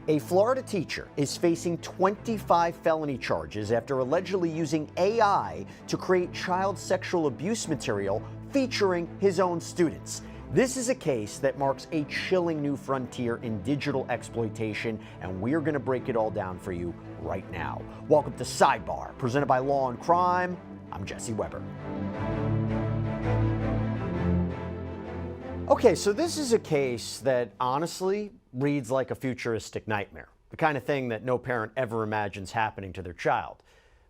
A Florida teacher is facing 25 felony charges after allegedly using AI to create child sexual abuse material featuring his own students. This is a case that marks a chilling new frontier in digital exploitation, and we're going to break it all down for you right now. Welcome to Sidebar, presented by Law&Crime. I'm Jesse Weber. Okay, so this is a case that honestly reads like a futuristic nightmare, the kind of thing that no parent ever imagines happening to their child.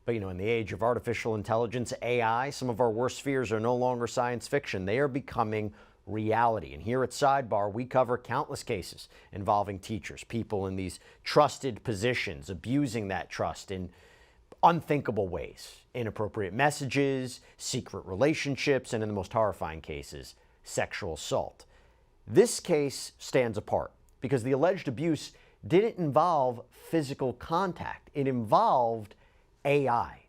But in the age of artificial intelligence, AI, some of our worst fears are no longer science fiction. They are becoming reality. And here at Sidebar, we cover countless cases involving teachers, people in these trusted positions, abusing that trust in unthinkable ways, inappropriate messages, secret relationships, and in the most horrifying cases, sexual assault. This case stands apart because the alleged abuse didn't involve physical contact. It involved AI.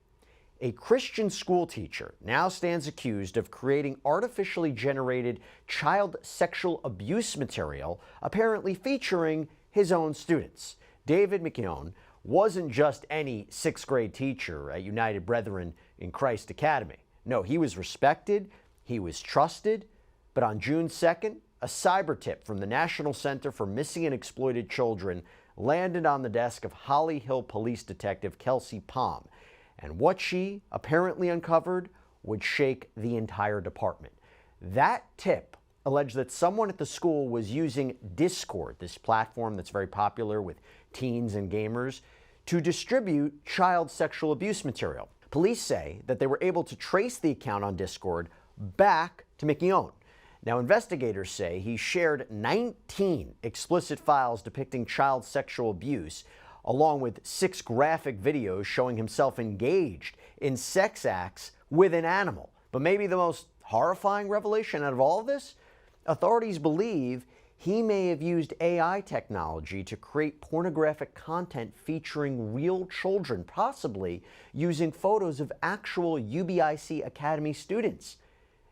A Christian school teacher now stands accused of creating artificially generated child sexual abuse material, apparently featuring his own students. David McKeown wasn't just any sixth grade teacher at United Brethren in Christ Academy. No, he was respected, he was trusted, but on June 2nd, a cyber tip from the National Center for Missing and Exploited Children landed on the desk of Holly Hill Police Detective Kelsey Palm. And what she apparently uncovered would shake the entire department. That tip alleged that someone at the school was using Discord, this platform that's very popular with teens and gamers, to distribute child sexual abuse material. Police say that they were able to trace the account on Discord back to McKeown. Now, investigators say he shared 19 explicit files depicting child sexual abuse, along with 6 graphic videos showing himself engaged in sex acts with an animal. But maybe the most horrifying revelation out of all of this? Authorities believe he may have used AI technology to create pornographic content featuring real children, possibly using photos of actual UBIC Academy students.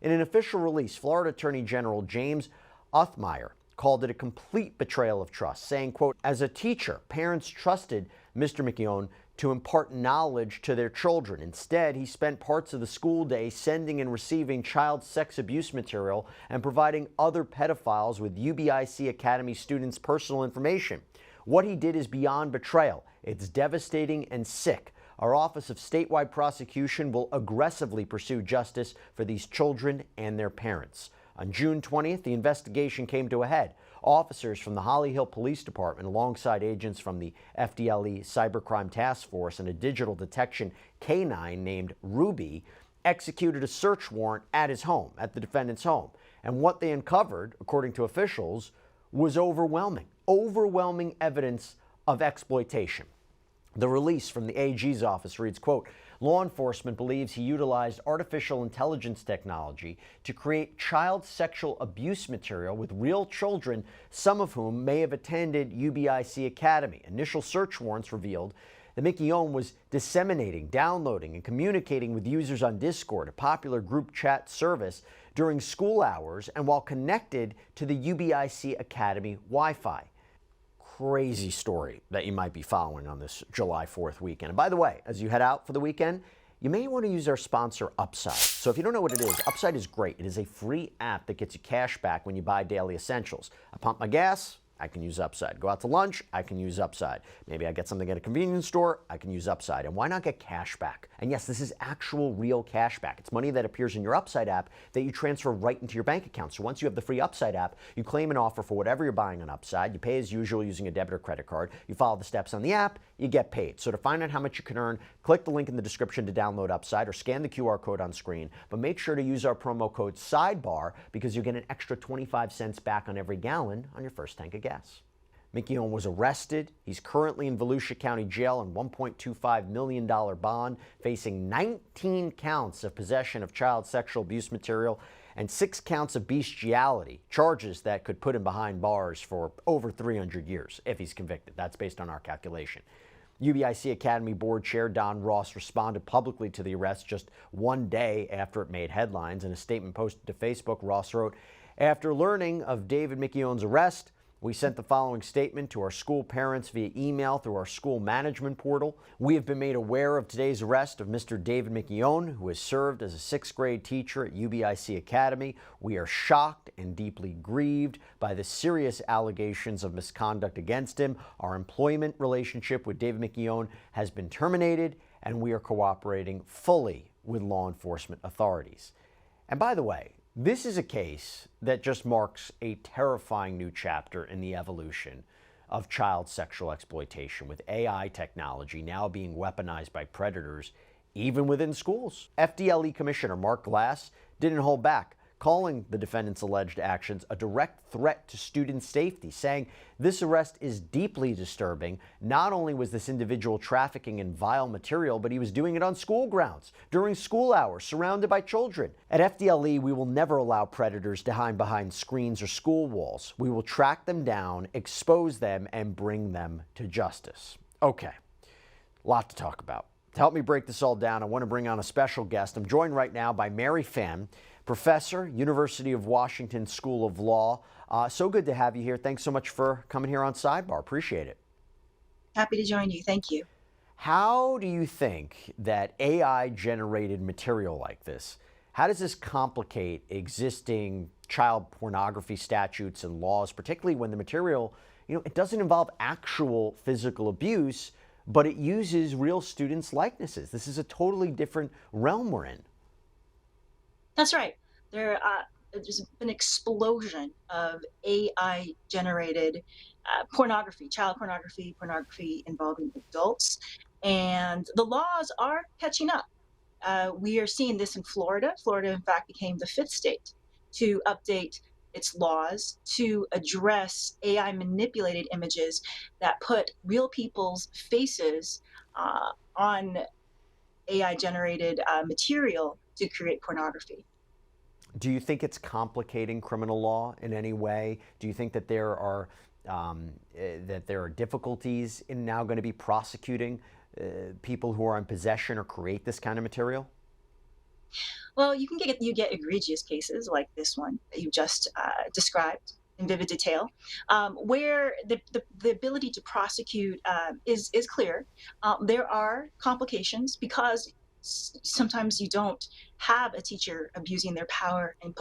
In an official release, Florida Attorney General James Othmeyer called it a complete betrayal of trust, saying, quote, "As a teacher, parents trusted Mr. McGeough to impart knowledge to their children. Instead, he spent parts of the school day sending and receiving child sex abuse material and providing other pedophiles with UBIC Academy students' personal information. What he did is beyond betrayal. It's devastating and sick. Our Office of Statewide Prosecution will aggressively pursue justice for these children and their parents." On June 20th, the investigation came to a head. Officers from the Holly Hill Police Department, alongside agents from the FDLE Cybercrime Task Force and a digital detection canine named Ruby, executed a search warrant at his home, at the defendant's home. And what they uncovered, according to officials, was overwhelming evidence of exploitation. The release from the AG's office reads, quote, "Law enforcement believes he utilized artificial intelligence technology to create child sexual abuse material with real children, some of whom may have attended UBIC Academy. Initial search warrants revealed that McKeown was disseminating, downloading, and communicating with users on Discord, a popular group chat service, during school hours and while connected to the UBIC Academy Wi-Fi." Crazy story that you might be following on this July 4th weekend. And by the way, as you head out for the weekend, you may want to use our sponsor, Upside. So if you don't know what it is, Upside is great. It is a free app that gets you cash back when you buy daily essentials. I pump my gas, I can use Upside. Go out to lunch, I can use Upside. Maybe I get something at a convenience store, I can use Upside. And why not get cash back? And yes, this is actual real cash back. It's money that appears in your Upside app that you transfer right into your bank account. So once you have the free Upside app, you claim an offer for whatever you're buying on Upside. You pay as usual using a debit or credit card. You follow the steps on the app, you get paid. So to find out how much you can earn, click the link in the description to download Upside or scan the QR code on screen. But make sure to use our promo code SIDEBAR because you'll get an extra 25 cents back on every gallon on your first tank of gas. McKeown was arrested. He's currently in Volusia County Jail on $1.25 million bond, facing 19 counts of possession of child sexual abuse material and 6 counts of bestiality, charges that could put him behind bars for over 300 years if he's convicted. That's based on our calculation. UBIC Academy Board Chair Don Ross responded publicly to the arrest just one day after it made headlines. In a statement posted to Facebook, Ross wrote, "After learning of David McKeown's arrest, We sent the following statement to our school parents via email through our school management portal. We have been made aware of today's arrest of Mr. David McKeown, who has served as a 6th grade teacher at UBIC Academy. We are shocked and deeply grieved by the serious allegations of misconduct against him. Our employment relationship with David McKeown has been terminated, and we are cooperating fully with law enforcement authorities. And by the way, this is a case that just marks a terrifying new chapter in the evolution of child sexual exploitation, with AI technology now being weaponized by predators even within schools. FDLE Commissioner Mark Glass didn't hold back, calling the defendant's alleged actions a direct threat to student safety, saying this arrest is deeply disturbing. Not only was this individual trafficking in vile material, but he was doing it on school grounds, during school hours, surrounded by children. At FDLE, we will never allow predators to hide behind screens or school walls. We will track them down, expose them, and bring them to justice. Okay, a lot to talk about. To help me break this all down, I want to bring on a special guest. I'm joined right now by Mary Phan, professor, University of Washington School of Law. So good to have you here. Thanks so much for coming here on Sidebar. Appreciate it. Happy to join you. Thank you. How do you think that AI-generated material like this, how does this complicate existing child pornography statutes and laws, particularly when the material, it doesn't involve actual physical abuse, but it uses real students' likenesses? This is a totally different realm we're in. That's right. There's been an explosion of AI-generated pornography, child pornography, pornography involving adults, and the laws are catching up. We are seeing this in Florida. Florida, in fact, became the 5th state to update its laws to address AI-manipulated images that put real people's faces on AI-generated material to create pornography. Do you think it's complicating criminal law in any way? Do you think that there are difficulties in now going to be prosecuting people who are in possession or create this kind of material? Well, you get egregious cases like this one that you just described in vivid detail, where the ability to prosecute is clear. There are complications because sometimes you don't have a teacher abusing their power and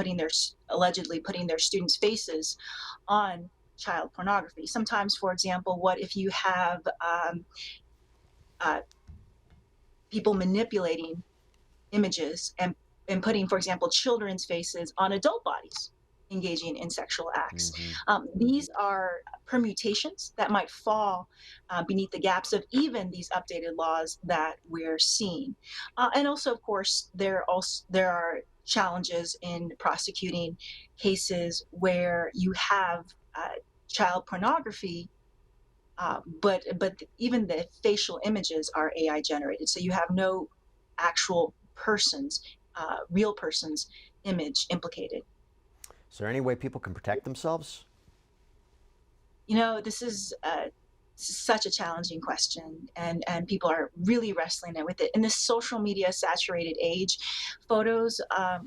allegedly putting their students' faces on child pornography. Sometimes, for example, what if you have people manipulating images and putting, for example, children's faces on adult bodies engaging in sexual acts. These are permutations that might fall beneath the gaps of even these updated laws that we're seeing. And also, of course, there are challenges in prosecuting cases where you have child pornography, but even the facial images are AI generated. So you have no actual real person's image implicated. Is there any way people can protect themselves? This is such a challenging question, and people are really wrestling with it. In this social media saturated age, photos of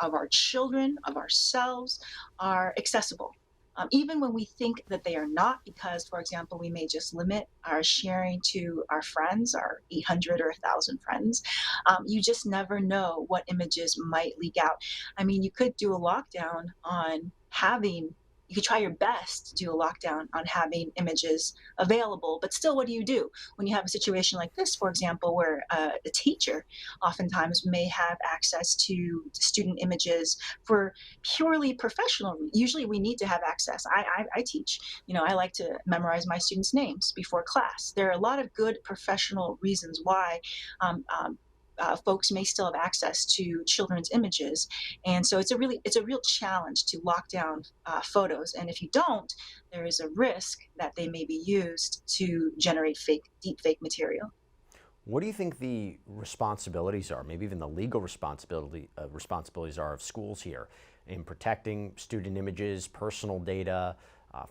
our children, of ourselves, are accessible. Even when we think that they are not, because, for example, we may just limit our sharing to our friends, our 800 or 1,000 friends. You just never know what images might leak out. I mean, you could do a lockdown on you could try your best to do a lockdown on having images available, but still, what do you do when you have a situation like this, for example, where a teacher oftentimes may have access to student images for purely professional? Usually we need to have access. I teach, I like to memorize my students' names before class. There are a lot of good professional reasons why folks may still have access to children's images, and so it's a real challenge to lock down photos. And if you don't, there is a risk that they may be used to generate deep fake material. What do you think the responsibilities are, maybe even the legal responsibilities are of schools here in protecting student images, personal data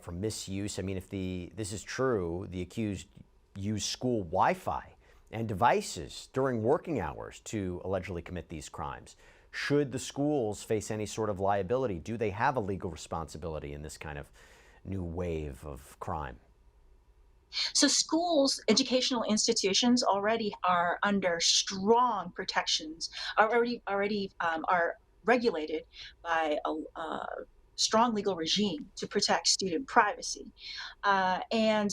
from misuse? I mean, if this is true, the accused used school Wi-Fi and devices during working hours to allegedly commit these crimes. Should the schools face any sort of liability? Do they have a legal responsibility in this kind of new wave of crime? So schools, educational institutions already are under strong protections, are regulated by a strong legal regime to protect student privacy. And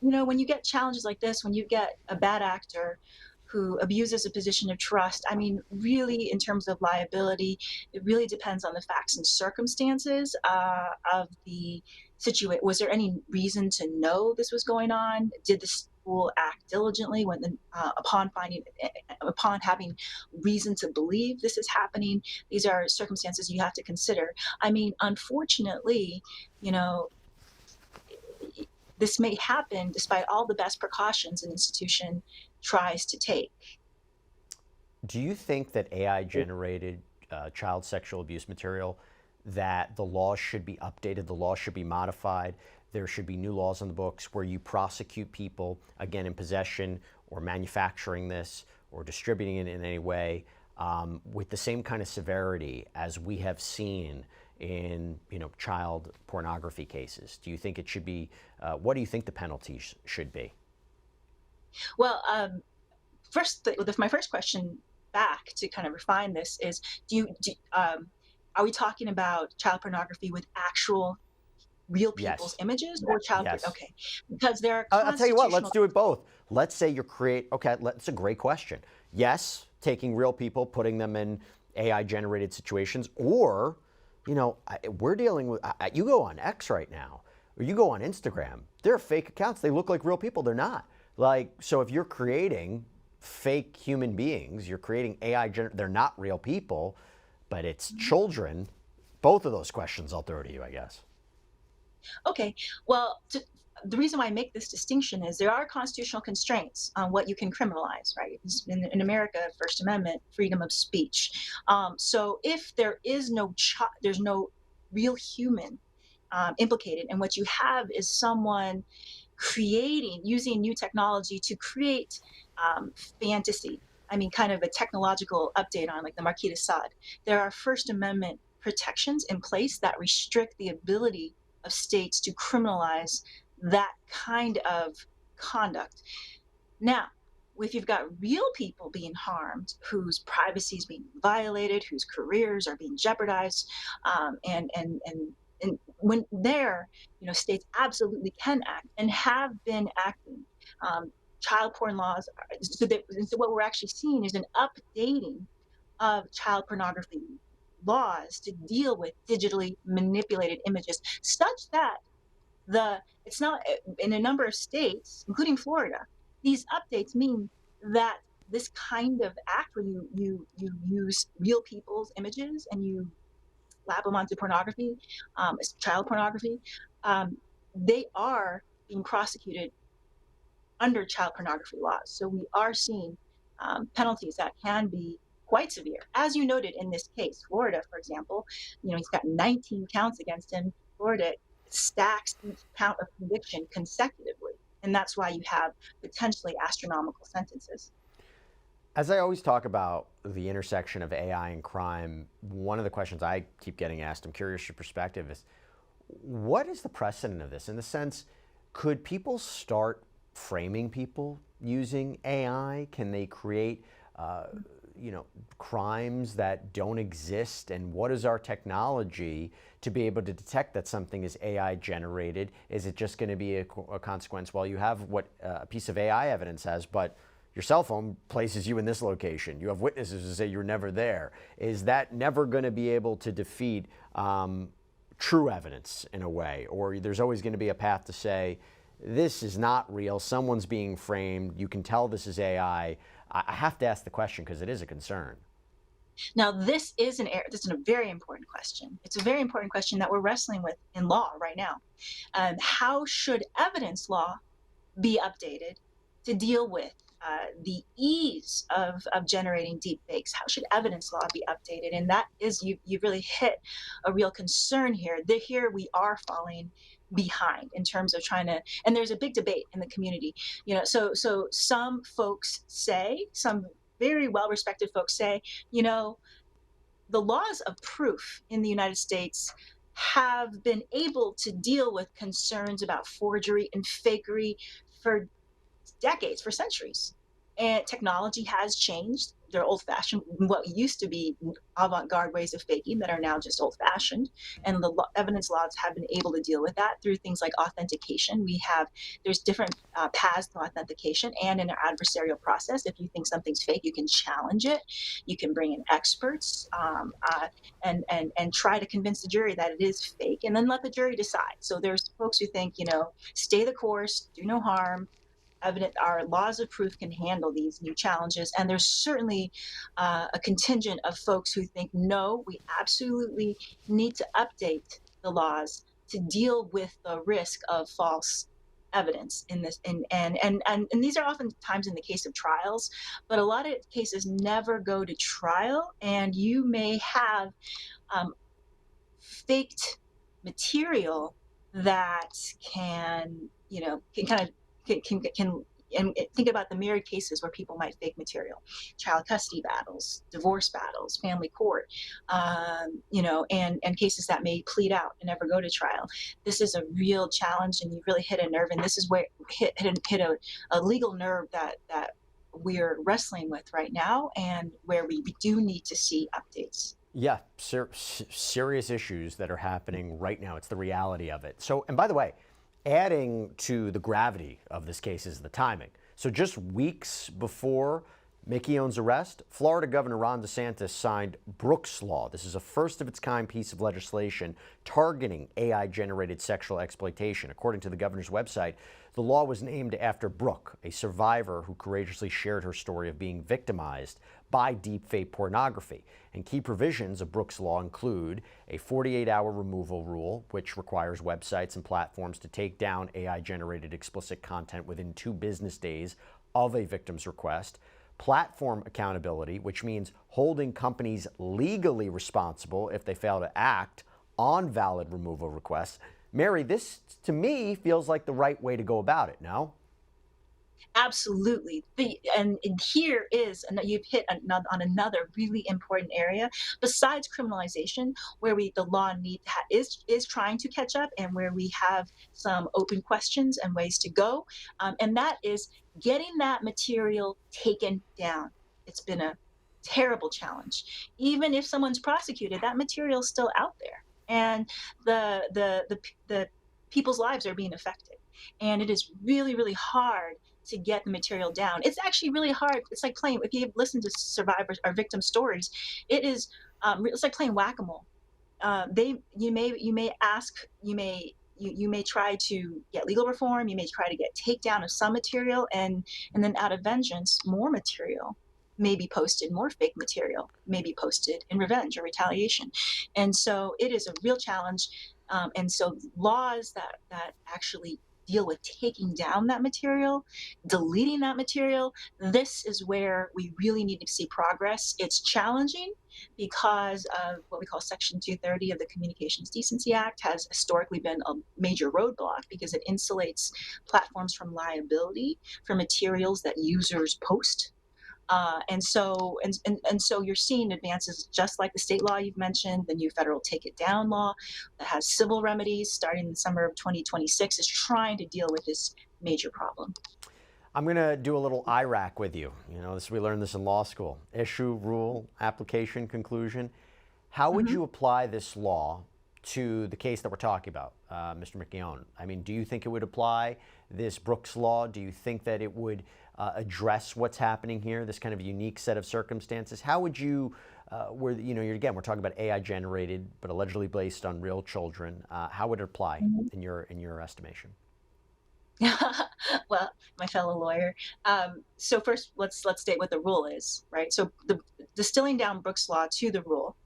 you know, when you get challenges like this, when you get a bad actor who abuses a position of trust, I mean, really, in terms of liability, it really depends on the facts and circumstances of the situation. Was there any reason to know this was going on? Did the school act diligently when upon having reason to believe this is happening? These are circumstances you have to consider. I mean, unfortunately, you know, this may happen despite all the best precautions an institution tries to take. Do you think that AI generated child sexual abuse material, that the laws should be updated, the laws should be modified, there should be new laws on the books where you prosecute people, again, in possession or manufacturing this or distributing it in any way with the same kind of severity as we have seen in, you know, child pornography cases? Do you think it should be, what do you think the penalties should be? Well, my first question back to kind of refine this is: are we talking about child pornography with actual real people's Yes. images, or Yes. okay, because there are I'll tell you what, let's constitutional. do it both. Let's say okay, that's a great question. Yes, taking real people, putting them in AI generated situations, or, you know, we're dealing with, you go on X right now, or you go on Instagram, there are fake accounts. They look like real people, they're not. Like, so if you're creating fake human beings, you're creating they're not real people, but it's children. Both of those questions I'll throw to you, I guess. Okay, well, the reason why I make this distinction is there are constitutional constraints on what you can criminalize, right? In America, First Amendment, freedom of speech. So if there is there's no real human implicated, and what you have is someone using new technology to create fantasy. I mean, kind of a technological update on like the Marquis de Sade. There are First Amendment protections in place that restrict the ability of states to criminalize that kind of conduct. Now, if you've got real people being harmed, whose privacy is being violated, whose careers are being jeopardized, and when there, you know, states absolutely can act and have been acting. Child porn laws. So what we're actually seeing is an updating of child pornography laws to deal with digitally manipulated images, such that it's not in a number of states, including Florida. These updates mean that this kind of act, where you use real people's images and you lap them onto pornography, child pornography, um, they are being prosecuted under child pornography laws. So we are seeing penalties that can be quite severe. As you noted in this case, Florida, for example, you know, he's got 19 counts against him. Florida stacks each count of conviction consecutively. And that's why you have potentially astronomical sentences. As I always talk about the intersection of AI and crime, one of the questions I keep getting asked, I'm curious your perspective, is what is the precedent of this? In the sense, could people start framing people using AI? Can they create, you know, crimes that don't exist? And what is our technology to be able to detect that something is AI generated? Is it just going to be a consequence? Well, you have what a piece of AI evidence has, but your cell phone places you in this location. You have witnesses who say you're never there. Is that never going to be able to defeat true evidence in a way? Or there's always going to be a path to say, this is not real, someone's being framed, you can tell this is AI. I have to ask the question because it is a concern. Now, this is a very important question. It's a very important question that we're wrestling with in law right now. How should evidence law be updated to deal with the ease of generating deep fakes? How should evidence law be updated? And that is, you really hit a real concern here. Here we are falling behind in terms of trying to, and there's a big debate in the community. You know, so some folks say, some very well-respected folks say, you know, the laws of proof in the United States have been able to deal with concerns about forgery and fakery for decades, for centuries. And technology has changed. They're old fashioned, what used to be avant garde ways of faking that are now just old fashioned. And the evidence laws have been able to deal with that through things like authentication. There's different paths to authentication, and in an adversarial process, if you think something's fake, you can challenge it. You can bring in experts and try to convince the jury that it is fake, and then let the jury decide. So there's folks who think, stay the course, do no harm. Our laws of proof can handle these new challenges. And there's certainly a contingent of folks who think, no, we absolutely need to update the laws to deal with the risk of false evidence in this. And these are oftentimes in the case of trials, but a lot of cases never go to trial. And you may have faked material that can kind of can and think about the myriad cases where people might fake material: child custody battles, divorce battles, family court, and cases that may plead out and never go to trial. This is a real challenge, and you really hit a nerve, and this is where hit a legal nerve that we're wrestling with right now, and where we do need to see updates. Yeah, serious issues that are happening right now. It's the reality of it. So, and by the way, adding to the gravity of this case is the timing. So just weeks before McKeown's arrest, Florida Governor Ron DeSantis signed Brooks Law. This is a first-of-its-kind piece of legislation targeting AI-generated sexual exploitation. According to the governor's website, the law was named after Brooke, a survivor who courageously shared her story of being victimized by deepfake pornography. And key provisions of Brooks Law include a 48-hour removal rule, which requires websites and platforms to take down AI-generated explicit content within 2 business days of a victim's request; platform accountability, which means holding companies legally responsible if they fail to act on valid removal requests. Mary, this to me feels like the right way to go about it, no? Absolutely. And here is, and you've hit on another really important area, besides criminalization, where the law is trying to catch up, and where we have some open questions and ways to go. And that is getting that material taken down. It's been a terrible challenge. Even if someone's prosecuted, that material is still out there, and the people's lives are being affected. And it is really, really hard to get the material down. It's actually really hard. It's like playing, if you listen to survivors or victim stories, it's like playing whack-a-mole. You may try to get legal reform, you may try to get takedown of some material, and then out of vengeance, more material may be posted, more fake material may be posted in revenge or retaliation. And so it is a real challenge. And so laws that actually deal with taking down that material, deleting that material, this is where we really need to see progress. It's challenging because of what we call Section 230 of the Communications Decency Act has historically been a major roadblock, because it insulates platforms from liability for materials that users post. And so you're seeing advances, just like the state law you've mentioned. The new federal Take It Down law that has civil remedies starting in the summer of 2026 is trying to deal with this major problem. I'm going to do a little IRAC with you. We learned this in law school. Issue, rule, application, conclusion. How would you apply this law to the case that we're talking about, Mr. McGeough? I mean, do you think it would apply, this Brooks Law? Do you think that it would address what's happening here, this kind of unique set of circumstances? How would you, we're talking about AI generated, but allegedly based on real children. How would it apply in your estimation? Well, my fellow lawyer. So first, let's state what the rule is, right? So distilling down Brooks Law to the rule,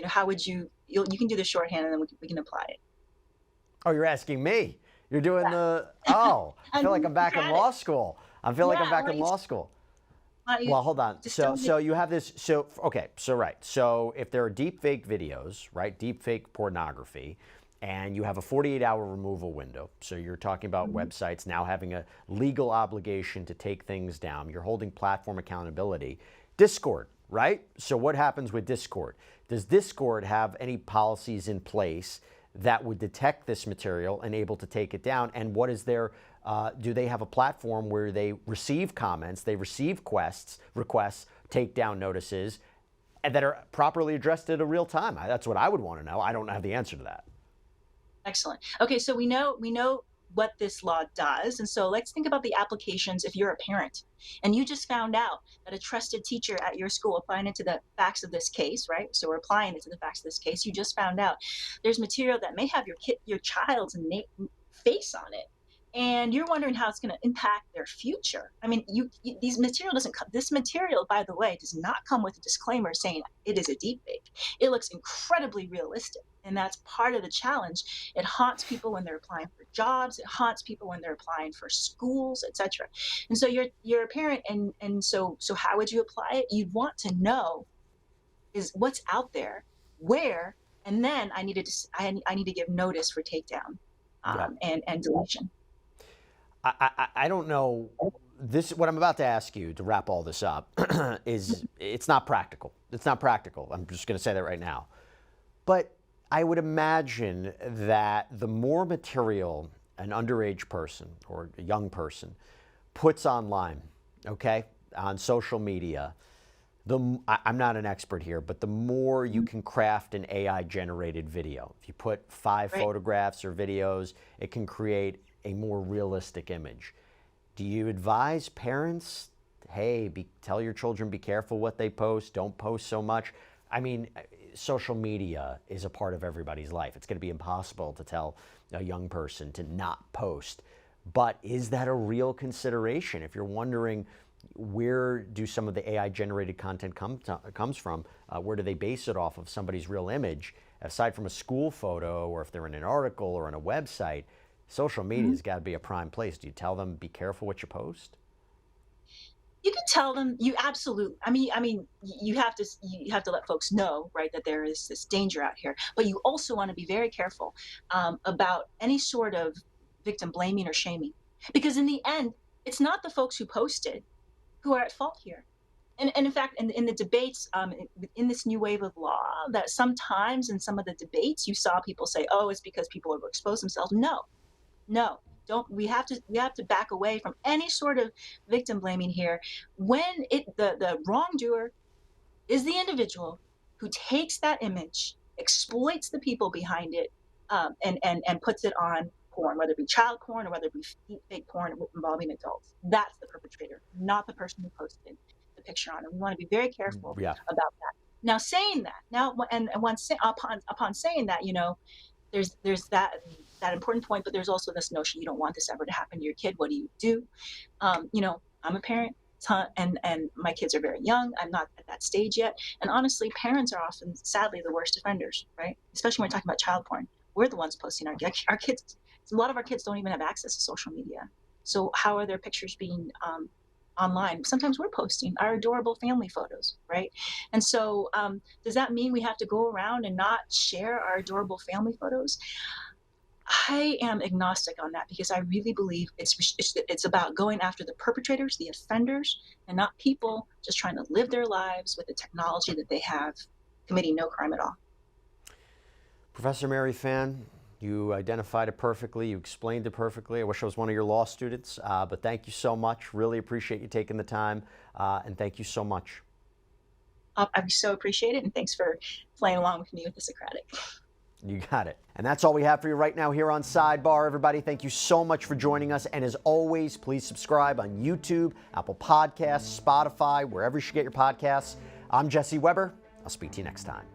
how would you can do the shorthand, and then we can apply it. Oh, you're asking me. You're doing I feel like I'm back in law school. I feel like I'm back in law school. Well, hold on. So you have this. So right. So if there are deep fake videos, right, deep fake pornography, and you have a 48-hour removal window, so you're talking about websites now having a legal obligation to take things down. You're holding platform accountability. Discord, right? So what happens with Discord? Does Discord have any policies in place that would detect this material and able to take it down? And what is their, do they have a platform where they receive comments, they receive requests, takedown notices, and that are properly addressed at a real time? That's what I would want to know. I don't have the answer to that. Excellent. Okay, so we know what this law does. And so let's think about the applications if you're a parent and you just found out that a trusted teacher at your school, applying it to the facts of this case, right? So we're applying it to the facts of this case. You just found out there's material that may have your child's face on it. And you're wondering how it's going to impact their future. I mean, this material, by the way, does not come with a disclaimer saying it is a deepfake. It looks incredibly realistic. And that's part of the challenge. It haunts people when they're applying for jobs. It haunts people when they're applying for schools, etc. And so you're a parent, and so how would you apply it? You'd want to know is what's out there, where, and then I need to give notice for takedown and deletion. I don't know. What I'm about to ask you to wrap all this up it's not practical. It's not practical. I'm just going to say that right now. But I would imagine that the more material an underage person or a young person puts online, okay, on social media, I'm not an expert here, but the more you can craft an AI-generated video. If you put 5 photographs or videos, it can create a more realistic image. Do you advise parents, hey, tell your children, be careful what they post, don't post so much? I mean, social media is a part of everybody's life. It's going to be impossible to tell a young person to not post. But is that a real consideration? If you're wondering, where do some of the AI-generated content comes from? Where do they base it off of somebody's real image? Aside from a school photo, or if they're in an article or on a website, social media's got to be a prime place. Do you tell them, be careful what you post? You can tell them. You absolutely. I mean, you have to let folks know, right, that there is this danger out here. But you also want to be very careful about any sort of victim blaming or shaming, because in the end, it's not the folks who posted who are at fault here. And in fact, in the debates, in this new wave of law, that sometimes in some of the debates, you saw people say, "Oh, it's because people overexpose themselves." No. Don't. We have to back away from any sort of victim blaming here. When the wrongdoer is the individual who takes that image, exploits the people behind it, and puts it on porn, whether it be child porn or whether it be fake porn involving adults. That's the perpetrator, not the person who posted the picture on it. We want to be very careful about that. Now, saying that, upon saying that, there's that important point, but there's also this notion you don't want this ever to happen to your kid. What do? I'm a parent, and my kids are very young. I'm not at that stage yet. And honestly, parents are often, sadly, the worst offenders, right? Especially when we're talking about child porn. We're the ones posting our kids. A lot of our kids don't even have access to social media. So how are their pictures being online? Sometimes we're posting our adorable family photos, right? And so does that mean we have to go around and not share our adorable family photos? I am agnostic on that, because I really believe it's about going after the perpetrators, the offenders, and not people just trying to live their lives with the technology that they have, committing no crime at all. Professor Mary Phan, you identified it perfectly. You explained it perfectly. I wish I was one of your law students, but thank you so much. Really appreciate you taking the time, and thank you so much. I so appreciate it, and thanks for playing along with me with the Socratic. You got it. And that's all we have for you right now here on Sidebar, everybody. Thank you so much for joining us. And as always, please subscribe on YouTube, Apple Podcasts, Spotify, wherever you should get your podcasts. I'm Jesse Weber. I'll speak to you next time.